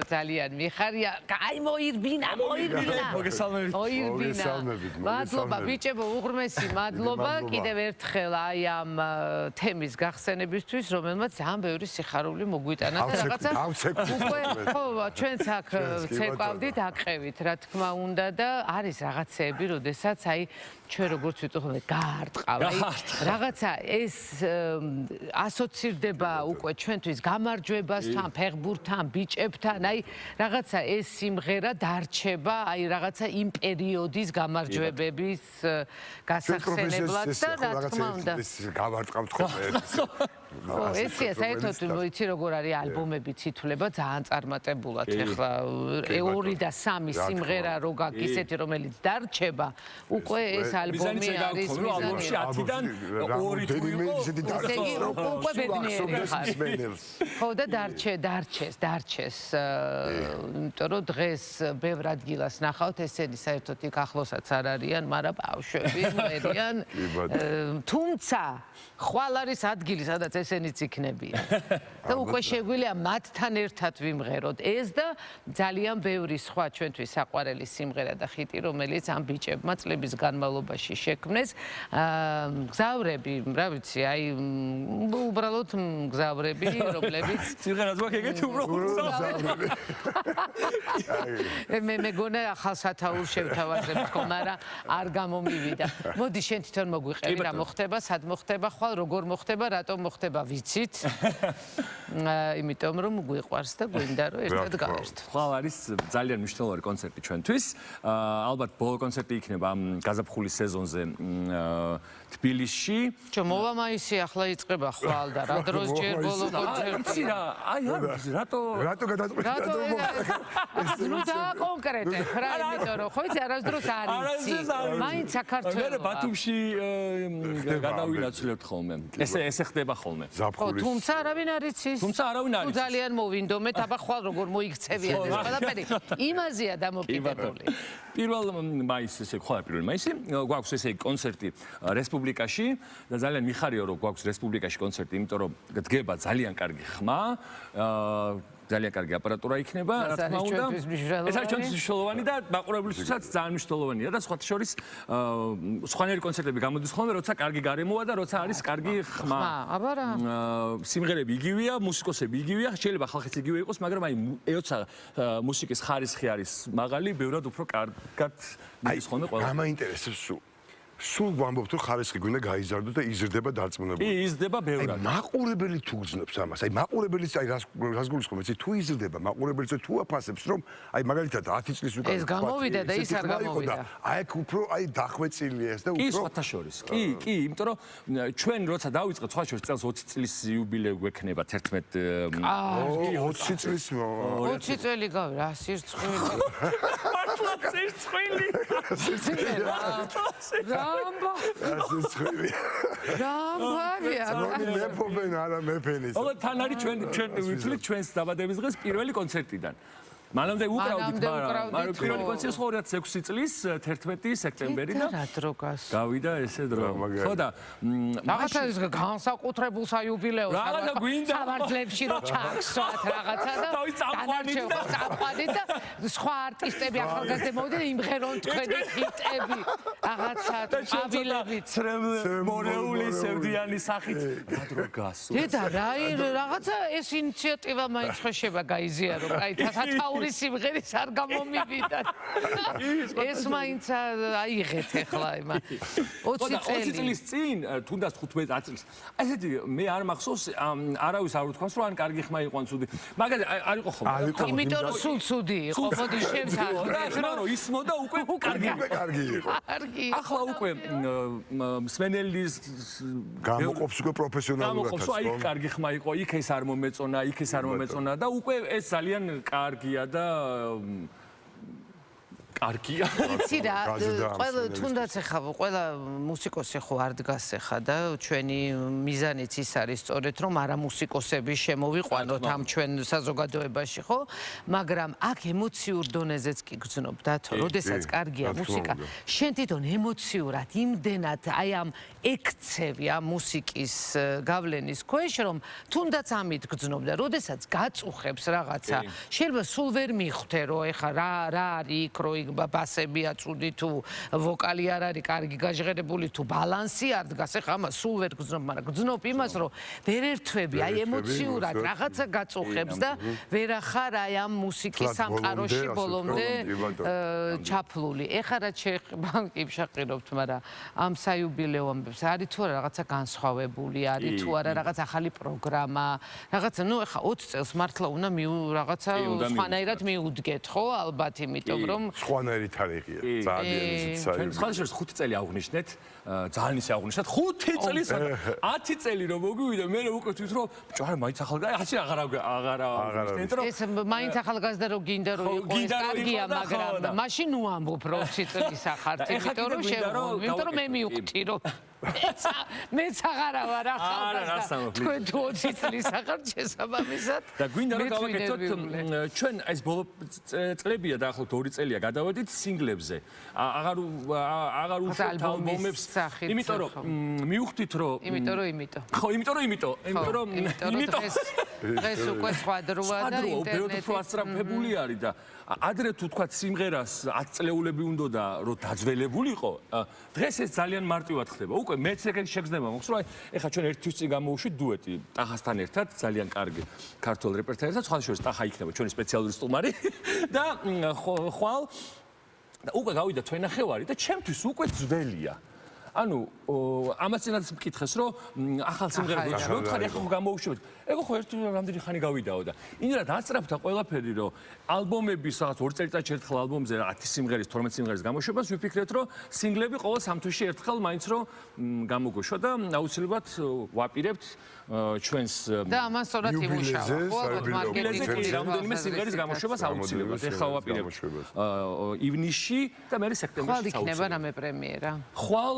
ძალიან მიხარია. აი მოირბინა. მადლობა ბიჭებო, უღრმესი მადლობა კიდევ ერთხელ აი ამ თემის გახსენებისთვის, რომელმაც ძალიან ბევრი სიხარული მოგვიტანა და რაღაცა უკვე ხო ჩვენც აქ ცეკვავდით, აყევით, რა თქმა უნდა და არის რაღაცეები, როდესაც აი ჩვენ როგორც ვიტყვი გაარტყავ. აი რაღაცა ეს ასოცირდება უკვე ჩვენთვის გამარჯვებასთან, ფეხბურთთან, ბიჭებთან, აი რაღაცა ეს სიმღერა დარჩება, აი რაღაცა იმ პერიოდის გამარჯვებების გასახსენებლად და რა თქმა უნდა გავარტყავთ ხოლმე ესეა საერთოდ ვიცი როგორ არის ალბომებიც ითვლება ძალიან წარმატებულად ეხლა 2 და 3 სიმღერა რო გაქვს ისეთი რომელიც დარჩება უკვე ეს ალბომი არის ალბომში 10-დან 2 თუ იყო უკვე ბედნიერი ხო და დარჩეს იმიტომ რომ დღეს ბევრ ადგილას ნახავთ ესენი საერთოდ იქ ახლოსაც არ არიან მაგრამ ბავშვები მერიან თუმცა ხვალ არის ადგილი სადაც ესენიც იქნებიან და უკვე შეგვიძლია მათთან ერთად ვიმღეროთ ეს და ძალიან ბევრი სხვა ჩვენთვის საყვარელი სიმღერა და ხიტი რომელიც ამ ბიჭებმა წლების განმავლობაში შექმნეს მგზავრები რა ვიცი აი უბრალოდ მგზავრები რომლებიც სიმღერას გვაქვს ეგეთი უბრალოდ მე მეგონა ახალ სათაურს შევთავაზებ თქო მაგრამ არ გამომივიდა მოდი შენ თვითონ მოგვიყევი რა მოხდება სად მოხდება ხვალ როგორ მოხდება რატომ მოხდება ვიცით იმიტომ რომ გვიყვარს და გვინდა რომ ერთად გავერთო ხვალ არის ძალიან მნიშვნელოვანი კონცერტი ჩვენთვის ალბათ ბოლო კონცერტი იქნება ამ გაზაფხულის სეზონზე თბილისში ჩო მოვა მაისი ახლა იწყება ხვალ და რა დროს ჯერ ბოლო კონცერტი რა აი რატო გადაწყვეტა ნუ დააკონკრეტებ რა იმიტომ რომ ხო იცი არასდროს არ იცი მაინც საქართველოს მე ბათუმში გადავინაცვლებთ ხოლმე ესე ხდება ხოლმე თუმცა არავინ არ იცის თუ ძალიან მოვინდომეთ აბა ხვალ როგორ მოიქცევიან ეს ყველაფერი იმაზეა დამოკიდებული 1 მაისს ესე ხვალ 1 მაისი გვაქვს ესე კონცერტი რესპუბლიკაში და ძალიან მიხარია რომ გვაქვს რესპუბლიკაში კონცერტი იმიტომ რომ დგება ძალიან კარგი ხმა ძალიან კარგი აპარატურა იქნება, რა თქმა უნდა. ეს არის ჩვენთვის მნიშვნელოვანი და მაყურებლისთვისაც ძალიან მნიშვნელოვანია და სხვათა შორის სხვანაირი კონცერტები გამოდის ხოლმე, როცა კარგი გარემოა და როცა არის კარგი ხმა. აბა რა. სიმღერები იგივეა, მუსიკოსები იგივეა, შეიძლება ხალხიც იგივე იყოს, მაგრამ აი ეოცა მუსიკის ხარისხი არის მაღალი, ბევრად უფრო კარგად მიდის ხოლმე ყველა. გამაინტერესებს სულ გვამბობთ რომ ხარისხი გვინდა გაიზარდოს და იზრდება დარწმუნებული. იზრდება ბევრად. მაყურებელი თუ გძნობს ამას, აი მაყურებელიც აი რას გულისხმობს, იცი თუ იზრდება, მაყურებელიც თუ აფასებს რომ აი მაგალითად 10 წლის უკან ეს გამოვიდა და ის არ გამოვიდა. აი უფრო აი დახვეწილია ეს და უფრო კი სხვათა შორის. კი, იმიტომ რომ ჩვენ როცა დავიწყეთ სხვა შორის წელს 20 წლის იუბილეი გვექნება 11 20 წლის 20 წელი გავი რა სირცხვილი. მართლა სირცხვილი. რამბა რამბავია მეფობენ არა მეფენის აბა თან არის ჩვენ ვიფლით ჩვენს დაბადების დღეს პირველი კონცერტიდან მანამდე უკრავდით მაგრამ პირველი კონცერტი 2006 წლის 11 სექტემბერი და რა დრო გას გავიდა ესე დრო ხო და რაღაცა ის განსაკუთრებულ საიუბილეოს რაღაცა გვინდა სამართლებში რო ჩაქსვათ რაღაცა და წამყვანით და სხვა არტისტები ახალგაზრდები მოვიდნენ იმღერონ თქვენი ჰიტები რაღაცა ავილებით მორეული სევდიანი სახით რა დრო გასო დედა რაღაცა ეს ინიციატივა მაინც ხოშება გაიზიარო აი თათაურის სიმღერის არ გამომივიდა ეს მაინც აიღეთ ახლა იმა 20 წლის წინ თუნდაც 15 წლის ესეთი მე არ მახსოვს არავის არ უთქვამს რომ ან კარგი ხმა იყო ან ცუდი მაგალითად არ იყო ხოლმე იმიტომ რომ სულ ცუდი იყო მოდი შენ რომ ისმოდა უკვე კარგი იყო ახლა უკვე მსმენელის გამოყოფს უკვე პროფესიონალურად გამოყოფს აი კარგი ხმა იყო იქ ეს არ მომეწონა იქ ეს არ მომეწონა და უკვე ეს ძალიან კარგია და კარგია. იცი რა, თუნდაც ეხა ყველა მუსიკოსი ხო არ დგას ეხა და ჩვენი მიზანიც ის არის სწორედ რომ არა მუსიკოსები შემოვიყვანოთ ამ ჩვენ საზოგადოებაში ხო, მაგრამ აქ ემოციურ დონეზეც კი გძნობ დათო, როდესაც კარგია მუსიკა, შენ თვითონ ემოციურად იმდენად აი ამ ექცევი ამ მუსიკის გავლენის ქვეშ რომ თუნდაც ამით გძნობ და როდესაც გაწუხებს რაღაცა, შეიძლება სულ ვერ მიხვდე რომ ეხა რა არის იქ რო ბასებია წუდი თუ ვოკალი არ არის კარგი გაჟღერებული თუ ბალანსი არ დგას ეხა ამას სულ ვერ გძნობ, მაგრამ გძნობ იმას რომ ვერ ერთვები აი ემოციურად რაღაცა გაწუხებს და ვერ ახარ აი ამ მუსიკის სამყაროში ბოლომდე ჩაფლული. ეხა რაც შეეხება კი ვშაყირობთ, მაგრამ ამ საიუბილეო ამბებს არის თუ არა რაღაცა განსხვავებული, არის თუ არა რაღაც ახალი პროგრამა, რაღაცა ნუ ეხა 20 წელს მართლა უნდა რაღაცა სხვანაირად მიუდგეთ ხო ალბათ იმიტომ რომ სხვანაირი თარიღია ძალიან ისეთ საერთოდ სხვადასხვა 5 წელი აღვნიშნეთ ძალიან ისე აღვნიშნეთ 5 წელისა 10 წელი რომ მოგვივიდა მე უკვე თვით რომ ბჭარა მაინც ახალგაზრდა ასე აღარა აღვნიშნეთ რომ ეს მაინც ახალგაზრდა რო გინდა რომ იყოს კარგია მაგრამ მაშინ ნუ ამბობ რომ 20 წლის ახართ იმიტომ რომ იმიტომ რომ მე მივხვდი რომ მეც აღარა ვარ ახალგაზრდა თქვენ 20 წლის ახართ შესაბამისად და გვინდა რომ გავაკეთოთ ჩვენ ეს ბოლო წლებია დაახლოებით 2 წელია გადავედით სინგლებზე აღარ უშვებთ ალბომებს იმიტომ რომ მივხვდით რომ დღეს უკვე სხვა დროა და ინტერნეტი უფრო ასწრაფებული არის და ადრე თუ თქვა სიმღერას 10 წლეულები უნდა რომ დაძველებულიყო დღეს ეს ძალიან მარტივად ხდება უკვე მეც ეგ შეგრძნება მოხს რომ ეხა ჩვენ ერთ თვის წინ გამოვუშვით დუეტი ტახასთან ერთად ძალიან კარგი ქართულ რეპერტუართან სხვადასხვა ტახა იქნება ჩვენი სპეციალური სტუმარი და ხვალ და უკვე გავიდა თვენახევარი და ჩემთვის უკვე ძველია ანუ ამაცინაც მკითხეს რომ ახალ სიმღერას მოთხარი ახლა გამოუშვებთ ეგ ხო ერთი რამდენი ხანი გავიდაო და იმდენად აცრაფდა ყველაფერი რომ ალბომების რაღაც 2 წელიწადში ერთხელ ალბომზე 10 სიმღერის 12 სიმღერის გამოშვებას ვიფიქრეთ რომ სინგლები ყოველ 3 თვეში ერთხელ მაინც რომ გამოგვეშვა და აუცილებლად ვაპირებთ ჩვენს და ამას სწორად იმუშავა ხო მარკეტინგის რამდენიმე სიმღერის გამოშვებას აუცილებლად ეხლა ვაპირებთ ივნისში და მე სექტემბერში ხვალ იქნება რამე პრემიერა ხვალ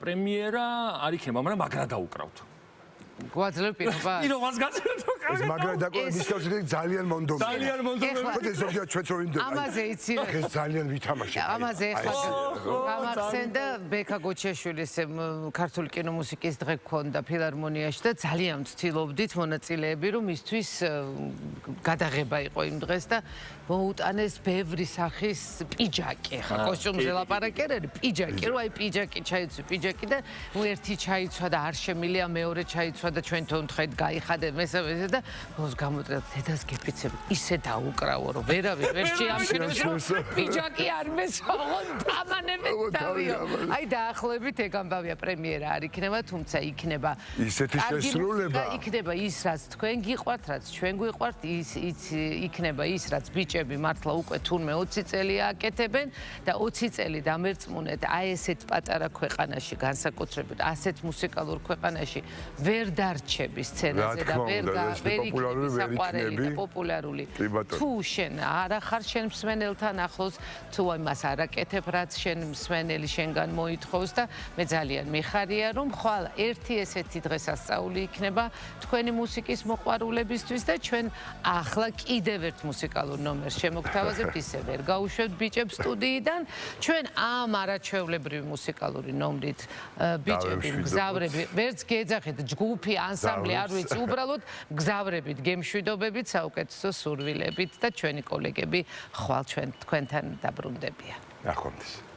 პრემიერა არ იქნება მაგრამ მაგრა დაუკრავთ გვაძლევ პირობას გაძლევთ ეს მაგრა დაკვირვების კავშირი ძალიან მონდომია ხო ზოგადად ჩვენც რომ იმდენ ამაზე იცი ეს ძალიან ვითამაშეთ ამაზე გამახსენდა ბექა გოჩაშვილის ქართული კინომუსიკის დღე გქონდა ფილარმონიაში და ძალიან ვცდილობდით მონაწილეები რომ მისთვის გადაღება იყო იმ დღეს და მოუტანეს ბევრი სახის პიჯაკი ხა კოსტიუმზე ლაპარაკი არ არის პიჯაკი რომ აი პიჯაკი ჩაიცვა პიჯაკი და ერთი ჩაიცვა და არ შემილია მეორე ჩაიცვა და ჩვენ თვითონ ხედ გაიხადე მესამეზე და ბოლოს გამოწევ დედას გეფიცებ ისე დაუკრავო რომ ვერავინ ვერ შეამჩნევს რომ პიჯაკი არ მესვაღონ დამანებეთ დავიო აი დაახლოებით ეგ ამბავია პრემიერა არ იქნება თუმცა იქნება ისეთი შესრულება იქნება ის რაც თქვენ გიყვართ რაც ჩვენ გვიყვართ ის იქნება ის რაც ბიჭები მართლა უკვე თურმე 20 წელი აკეთებენ და 20 წელი დამერწმუნეთ აი ესეთ პატარა ქვეყანაში განსაკუთრებით ასეთ მუსიკალურ ქვეყანაში ვერ დარჩები სცენაზე და ვერ იქნები საყვარელი და პოპულარული თუ შენ არ ახარ შენ მსმენელთან ახლოს თუ იმას არ აკეთებ რაც შენ მსმენელი შენგან მოითხოვს და მე ძალიან მიხარია რომ ხვალ ერთი ესეთი დღესასწაული იქნება თქვენი მუსიკის მოყვარულებისთვის და ჩვენ ახლა კიდევ ერთ მუსიკალურ ნომერს შემოგთავაზებთ ისე ვერ გაუშვებთ ბიჭებს სტუდიიდან ჩვენ ამ არაჩვეულებრივი მუსიკალური ნომრით ბიჭები მგზავრები ვერც გეძახით ჯგუფი ანსამბლი არ ვიცი უბრალოდ გზავრებით გემშვიდობებით საუკეთესო სურვილებით და ჩვენი კოლეგები ხვალ თქვენთან დაბრუნდებიან ნახვამდის